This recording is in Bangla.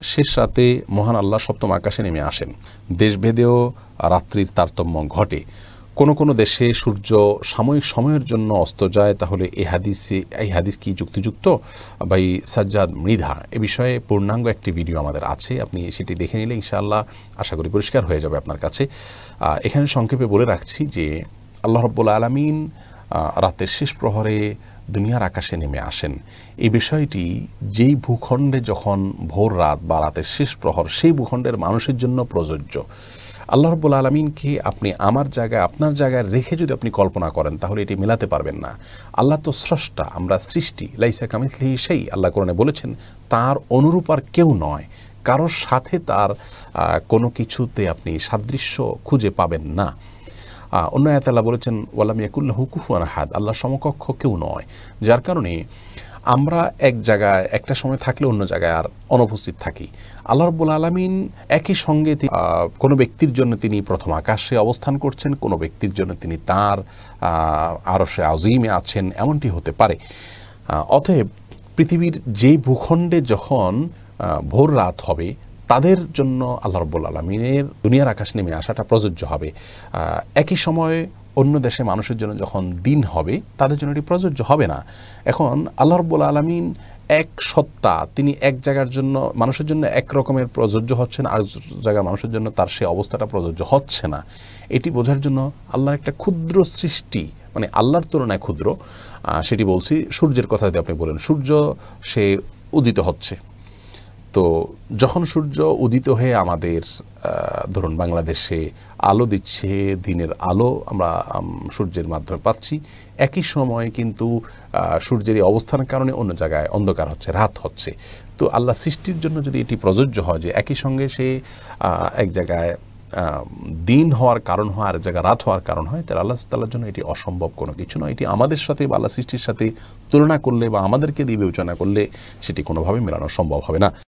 শেষ রাতে মহান আল্লাহ সপ্তম আকাশে নেমে আসেন। দেশভেদেও রাত্রির তারতম্য ঘটে। কোনো কোনো দেশে সূর্য সাময়িক সময়ের জন্য অস্ত যায়। তাহলে এই হাদিস কি যুক্তিযুক্ত? ভাই সাজ্জাদ মৃধা, এ বিষয়ে পূর্ণাঙ্গ একটি ভিডিও আমাদের আছে, আপনি সেটি দেখে নিলে ইনশাআল্লাহ আশা করি পরিষ্কার হয়ে যাবে আপনার কাছে। এখানে সংক্ষেপে বলে রাখছি যে আল্লাহ রাব্বুল আলামিন রাতের শেষ প্রহরে দুনিয়ার আকাশে নেমে আসেন। এই বিষয়টি যেই ভূখণ্ডে যখন ভোর রাত বা রাতের শেষ প্রহর, সেই ভূখণ্ডের মানুষের জন্য প্রযোজ্য। আল্লাহ রাব্বুল আলামিনকে আপনি আমার জায়গায় আপনার জায়গায় রেখে যদি আপনি কল্পনা করেন তাহলে এটি মেলাতে পারবেন না। আল্লাহ তো স্রষ্টা, আমরা সৃষ্টি। লাইসা কামিথলিহি সেই, আল্লাহ কোরআনে বলেছেন তার অনুরূপ আর কেউ নয়, কারোর সাথে তার কোনো কিছুতে আপনি সাদৃশ্য খুঁজে পাবেন না। অন্য আয়াতে আল্লাহ বলেছেন ওয়ালাম ইয়াকুল্লাহু কুফুয়ান আহাদ, আল্লাহ সমকক্ষ কেউ নয়। যার কারণে আমরা এক জায়গায় একটা সময় থাকলে অন্য জায়গায় আর অনুপস্থিত থাকি। আল্লাহ রাব্বুল আলামিন একই সঙ্গে কোনো ব্যক্তির জন্য তিনি প্রথম আকাশে অবস্থান করছেন, কোনো ব্যক্তির জন্য তিনি তার আরশে আযীমে আছেন, এমনটি হতে পারে। অতএব পৃথিবীর যেই ভূখণ্ডে যখন ভোর রাত হবে তাদের জন্য আল্লাহ রাব্বুল আলামিনের দুনিয়ার আকাশ নেমে আসাটা প্রযোজ্য হবে। একই সময়ে অন্য দেশে মানুষের জন্য যখন দিন হবে তাদের জন্য এটি প্রযোজ্য হবে না। এখন আল্লাহ রাব্বুল আলামিন এক সত্তা, তিনি এক জায়গার জন্য মানুষের জন্য এক রকমের প্রযোজ্য হচ্ছেন, আর জায়গার মানুষের জন্য তার সে অবস্থাটা প্রযোজ্য হচ্ছে না। এটি বোঝার জন্য আল্লাহর একটা ক্ষুদ্র সৃষ্টি, মানে আল্লাহর তুলনায় ক্ষুদ্র, সেটি বলছি সূর্যের কথা যদি আপনি বলেন, সূর্য সে উদিত হচ্ছে। তো যখন সূর্য উদিত হয়ে আমাদের ধরুন বাংলাদেশে আলো দিচ্ছে, দিনের আলো আমরা সূর্যের মাধ্যমে পাচ্ছি, একই সময় কিন্তু সূর্যের এই অবস্থানের কারণে অন্য জায়গায় অন্ধকার হচ্ছে, রাত হচ্ছে। তো আল্লাহ সৃষ্টির জন্য যদি এটি প্রযোজ্য হয় যে একই সঙ্গে সে এক জায়গায় দিন হওয়ার কারণ হয় আর এক জায়গায় রাত হওয়ার কারণ হয়, তাহলে আল্লাহ তাআলার জন্য এটি অসম্ভব কোনো কিছু নয়। এটি আমাদের সাথে বা আল্লাহ সৃষ্টির সাথে তুলনা করলে বা আমাদেরকে দিয়ে বিবেচনা করলে সেটি কোনোভাবে মেলানো সম্ভব হবে না।